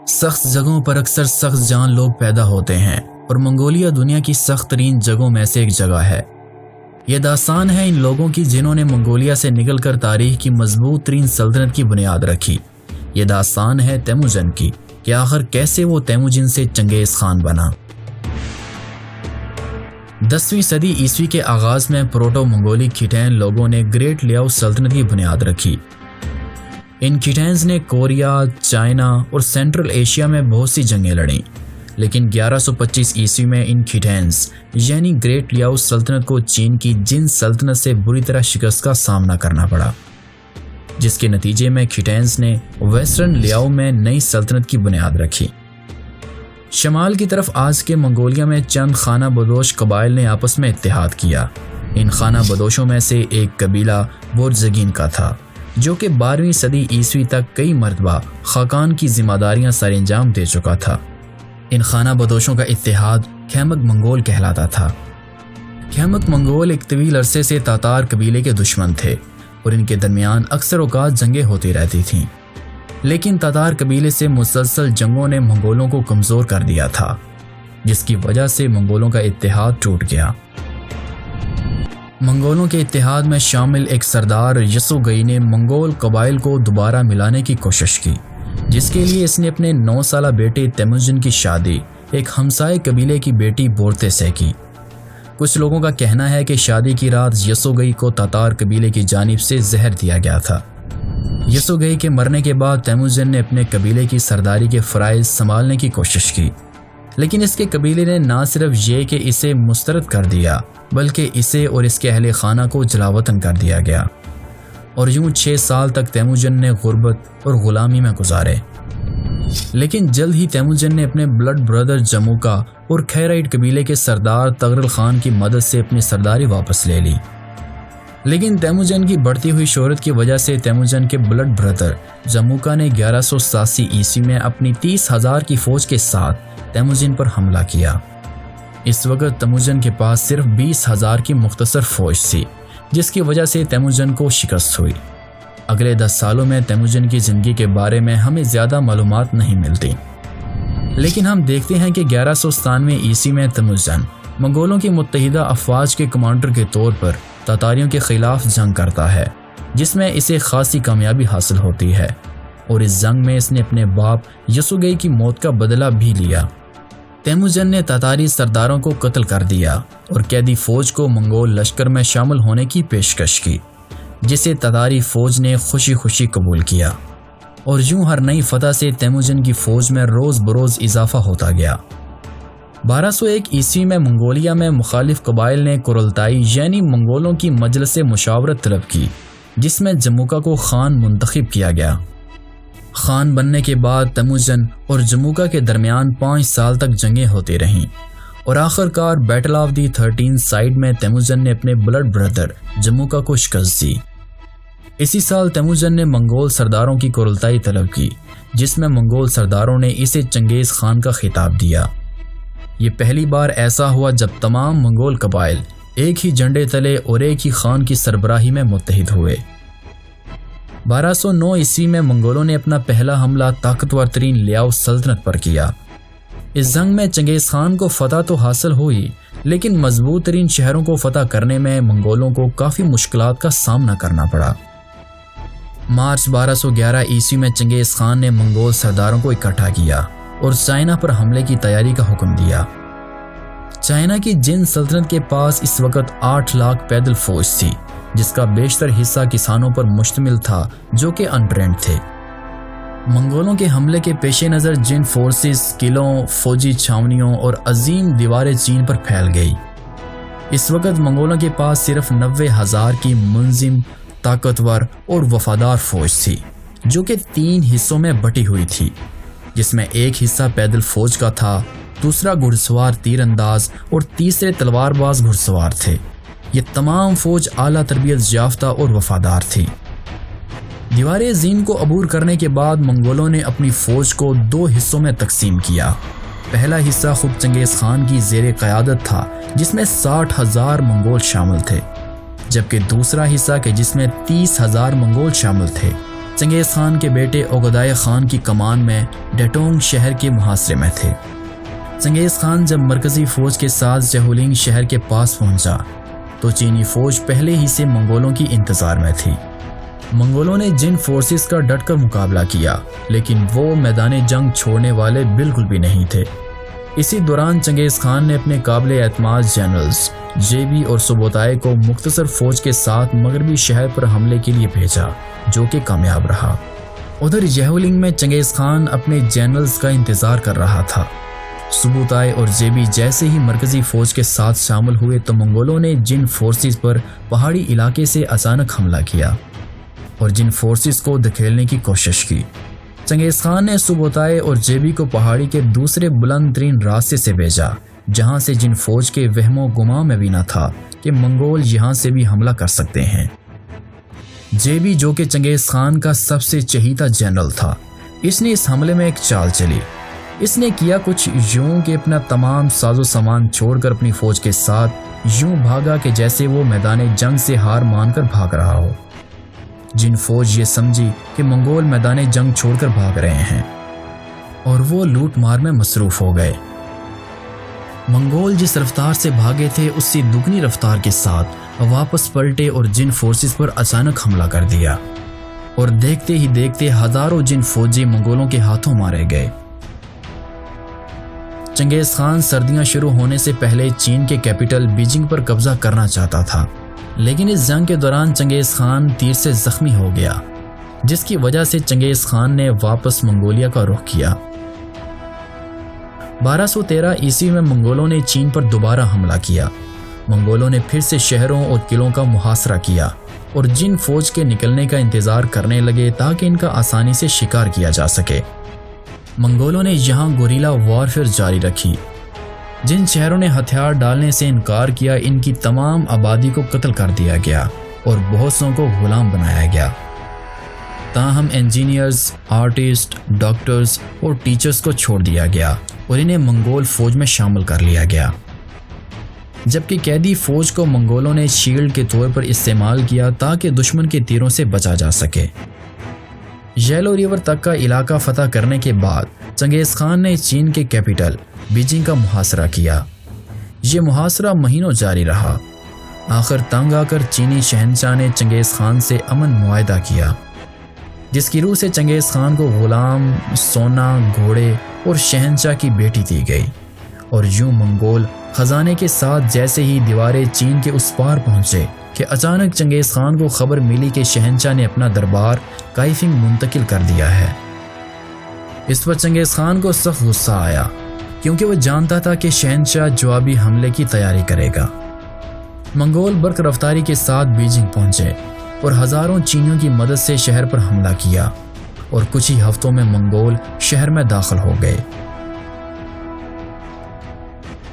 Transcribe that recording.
سخت جگہوں پر اکثر سخت جان لوگ پیدا ہوتے ہیں اور منگولیا دنیا کی سخت ترین جگہوں میں سے ایک جگہ ہے۔ یہ داستان ہے ان لوگوں کی جنہوں نے منگولیا سے نکل کر تاریخ کی مضبوط ترین سلطنت کی بنیاد رکھی۔ یہ داستان ہے تیموجن کی کہ آخر کیسے وہ تیموجن سے چنگیز خان بنا۔ 10ویں صدی عیسوی کے آغاز میں پروٹو منگولی کھٹین لوگوں نے گریٹ لیاؤ سلطنت کی بنیاد رکھی۔ ان کھٹینز نے کوریا، چائنا اور سینٹرل ایشیا میں بہت سی جنگیں لڑیں، لیکن 1125 عیسوی میں ان کھٹینز یعنی گریٹ لیاؤ سلطنت کو چین کی جن سلطنت سے بری طرح شکست کا سامنا کرنا پڑا، جس کے نتیجے میں کھٹینز نے ویسٹرن لیاؤ میں نئی سلطنت کی بنیاد رکھی۔ شمال کی طرف آج کے منگولیا میں چند خانہ بدوش قبائل نے آپس میں اتحاد کیا۔ ان خانہ بدوشوں میں سے ایک قبیلہ بورزگین کا تھا، جو کہ 12ویں صدی عیسوی تک کئی مرتبہ خاقان کی ذمہ داریاں سر انجام دے چکا تھا۔ ان خانہ بدوشوں کا اتحاد خیمک منگول کہلاتا تھا۔ خیمک منگول ایک طویل عرصے سے تاتار قبیلے کے دشمن تھے اور ان کے درمیان اکثر اوقات جنگیں ہوتی رہتی تھیں، لیکن تاتار قبیلے سے مسلسل جنگوں نے منگولوں کو کمزور کر دیا تھا، جس کی وجہ سے منگولوں کا اتحاد ٹوٹ گیا۔ منگولوں کے اتحاد میں شامل ایک سردار یسوگئی نے منگول قبائل کو دوبارہ ملانے کی کوشش کی، جس کے لیے اس نے اپنے 9 سالہ بیٹے تیموجن کی شادی ایک ہمسائے قبیلے کی بیٹی بورتے سے کی۔ کچھ لوگوں کا کہنا ہے کہ شادی کی رات یسوگئی کو تاتار قبیلے کی جانب سے زہر دیا گیا تھا۔ یسوگئی کے مرنے کے بعد تیموجن نے اپنے قبیلے کی سرداری کے فرائض سنبھالنے کی کوشش کی، لیکن اس کے قبیلے نے نہ صرف یہ کہ اسے مسترد کر دیا بلکہ اسے اور اس کے اہل خانہ کو جلاوطن کر دیا گیا، اور یوں 6 سال تک تیموجن نے غربت اور غلامی میں گزارے۔ لیکن جلد ہی تیموجن نے اپنے بلڈ بردر جموکا اور کھیرائٹ قبیلے کے سردار تغرل خان کی مدد سے اپنی سرداری واپس لے لی، لیکن تیموجن کی بڑھتی ہوئی شہرت کی وجہ سے تیموجن کے بلڈ بردر جموکا نے 1187 عیسوی میں اپنی 30,000 کی فوج کے ساتھ تیموجن پر حملہ کیا۔ اس وقت تیموجن کے پاس صرف 20,000 کی مختصر فوج تھی، جس کی وجہ سے تیموجن کو شکست ہوئی۔ اگلے 10 سالوں میں تیموجن کی زندگی کے بارے میں ہمیں زیادہ معلومات نہیں ملتی، لیکن ہم دیکھتے ہیں کہ 1197 عیسوی میں تیموجن منگولوں کی متحدہ افواج کے کمانڈر کے طور پر تاتاریوں کے خلاف جنگ کرتا ہے، جس میں اسے خاصی کامیابی حاصل ہوتی ہے، اور اس جنگ میں اس نے اپنے باپ یسوگئی کی موت کا بدلہ بھی لیا۔ تیموجن نے تاتاری سرداروں کو قتل کر دیا اور قیدی فوج کو منگول لشکر میں شامل ہونے کی پیشکش کی، جسے تاتاری فوج نے خوشی خوشی قبول کیا، اور یوں ہر نئی فتح سے تیموجن کی فوج میں روز بروز اضافہ ہوتا گیا۔ 1201 عیسوی میں منگولیا میں مخالف قبائل نے کورلتائی یعنی منگولوں کی مجلس مشاورت طلب کی، جس میں جموکا کو خان منتخب کیا گیا۔ خان بننے کے بعد تیموجن اور جموکا کے درمیان 5 سال تک جنگیں ہوتی رہیں، اور آخر کار بیٹل آف دی 13 سائڈ میں تیموجن نے اپنے بلڈ بردر جموکا کو شکست دی۔ اسی سال تیموجن نے منگول سرداروں کی کورلتائی طلب کی، جس میں منگول سرداروں نے اسے چنگیز خان کا خطاب دیا۔ یہ پہلی بار ایسا ہوا جب تمام منگول قبائل ایک ہی جھنڈے تلے اور ایک ہی خان کی سربراہی میں متحد ہوئے۔ 1209 عیسوی میں منگولوں نے اپنا پہلا حملہ طاقتور ترین لیاؤ سلطنت پر کیا۔ اس جنگ میں چنگیز خان کو فتح تو حاصل ہوئی، لیکن مضبوط ترین شہروں کو فتح کرنے میں منگولوں کو کافی مشکلات کا سامنا کرنا پڑا۔ مارچ 1211 عیسوی میں چنگیز خان نے منگول سرداروں کو اکٹھا کیا اور چائنا پر حملے کی تیاری کا حکم دیا۔ چائنا کی جن سلطنت کے پاس اس وقت 8 لاکھ پیدل فوج تھی، جس کا بیشتر حصہ کسانوں پر مشتمل تھا جو کہ انٹرینڈ تھے۔ منگولوں کے حملے کے پیش نظر جن فورسز قلعوں، فوجی چھاونیوں اور عظیم دیواریں چین پر پھیل گئی۔ اس وقت منگولوں کے پاس صرف 90,000 کی منظم، طاقتور اور وفادار فوج تھی، جو کہ 3 حصوں میں بٹی ہوئی تھی، جس میں ایک حصہ پیدل فوج کا تھا، دوسرا گھڑ سوار تیر انداز اور تیسرے تلوار باز گھڑ سوار تھے۔ یہ تمام فوج اعلیٰ تربیت یافتہ اور وفادار تھی۔ دیوار عظیم کو عبور کرنے کے بعد منگولوں نے اپنی فوج کو 2 حصوں میں تقسیم کیا۔ پہلا حصہ خود چنگیز خان کی زیر قیادت تھا، جس میں 60,000 منگول شامل تھے، جبکہ دوسرا حصہ جس میں 30,000 منگول شامل تھے، چنگیز خان کے بیٹے اوگدائے خان کی کمان میں ڈیٹونگ شہر کے محاصرے میں تھے۔ چنگیز خان جب مرکزی فوج کے ساتھ جہولنگ شہر کے پاس پہنچا تو چینی فوج پہلے ہی سے منگولوں کی انتظار میں تھی۔ منگولوں نے جن فورسز کا ڈٹ کر مقابلہ کیا، لیکن وہ میدان جنگ چھوڑنے والے بالکل بھی نہیں تھے۔ اسی دوران چنگیز خان نے اپنے قابل اعتماد جنرلز جیبی اور سبوتائے کو مختصر فوج کے ساتھ مغربی شہر پر حملے کے لیے بھیجا، جو کہ کامیاب رہا۔ ادھر جہولنگ میں چنگیز خان اپنے جنرلز کا انتظار کر رہا تھا۔ سبوتائے اور جیبی جیسے ہی مرکزی فوج کے ساتھ شامل ہوئے تو منگولوں نے جن فورسز پر پہاڑی علاقے سے اچانک حملہ کیا اور جن فورسز کو دھکیلنے کی کوشش کی۔ چنگیز خان نے سبوتائے اور جیبی کو پہاڑی کے دوسرے بلند ترین راستے سے بھیجا، جہاں سے جن فوج کے وہم و گماں میں بھی نہ تھا کہ منگول یہاں سے بھی حملہ کر سکتے ہیں۔ جیبی، جو کہ چنگیز خان کا سب سے چہیتا جنرل تھا، اس نے اس حملے میں ایک چال چلی۔ اس نے کیا کچھ یوں کہ اپنا تمام ساز و سامان چھوڑ کر اپنی فوج کے ساتھ یوں بھاگا کہ جیسے وہ میدان جنگ سے ہار مان کر بھاگ رہا ہو۔ جن فوج یہ سمجھی کہ منگول میدان جنگ چھوڑ کر بھاگ رہے ہیں اور وہ لوٹ مار میں مصروف ہو گئے۔ منگول جس رفتار سے بھاگے تھے اس سے دگنی رفتار کے ساتھ واپس پلٹے اور جن فورسز پر اچانک حملہ کر دیا، اور دیکھتے ہی دیکھتے ہزاروں جن فوجی منگولوں کے ہاتھوں مارے گئے۔ چنگیز خان سردیاں شروع ہونے سے پہلے چین کے کیپٹل بیجنگ پر قبضہ کرنا چاہتا تھا، لیکن اس جنگ کے دوران چنگیز خان تیر سے زخمی ہو گیا، جس کی وجہ سے چنگیز خان نے واپس منگولیا کا رخ کیا۔ 1213 عیسوی میں منگولوں نے چین پر دوبارہ حملہ کیا۔ منگولوں نے پھر سے شہروں اور قلعوں کا محاصرہ کیا اور جن فوج کے نکلنے کا انتظار کرنے لگے تاکہ ان کا آسانی سے شکار کیا جا سکے۔ منگولوں نے یہاں گوریلا وارفیئر جاری رکھی۔ جن شہروں نے ہتھیار ڈالنے سے انکار کیا، ان کی تمام آبادی کو قتل کر دیا گیا اور بہت سوں کو غلام بنایا گیا۔ تاہم انجینئرز، آرٹسٹ، ڈاکٹرز اور ٹیچرز کو چھوڑ دیا گیا اور انہیں منگول فوج میں شامل کر لیا گیا، جبکہ قیدی فوج کو منگولوں نے شیلڈ کے طور پر استعمال کیا تاکہ دشمن کے تیروں سے بچا جا سکے۔ یلو ریور تک کا علاقہ فتح کرنے کے بعد چنگیز خان نے چین کے کیپٹل بیجنگ کا محاصرہ کیا۔ یہ محاصرہ مہینوں جاری رہا۔ آخر تنگ آ کر چینی شہنشاہ نے چنگیز خان سے امن معاہدہ کیا، جس کی روح سے چنگیز خان کو غلام، سونا، گھوڑے اور شہنشاہ کی بیٹی دی گئی، اور یوں منگول خزانے کے ساتھ جیسے ہی دیوارے چین کے اس پار پہنچے کہ اچانک چنگیز خان کو خبر ملی کہ شہنشاہ نے اپنا دربار کائفنگ منتقل کر دیا ہے۔ اس پر چنگیز خان کو سخت غصہ آیا، کیونکہ وہ جانتا تھا کہ شہنشاہ جوابی حملے کی تیاری کرے گا۔ منگول برق رفتاری کے ساتھ بیجنگ پہنچے اور ہزاروں چینیوں کی مدد سے شہر پر حملہ کیا، اور کچھ ہی ہفتوں میں منگول شہر میں داخل ہو گئے۔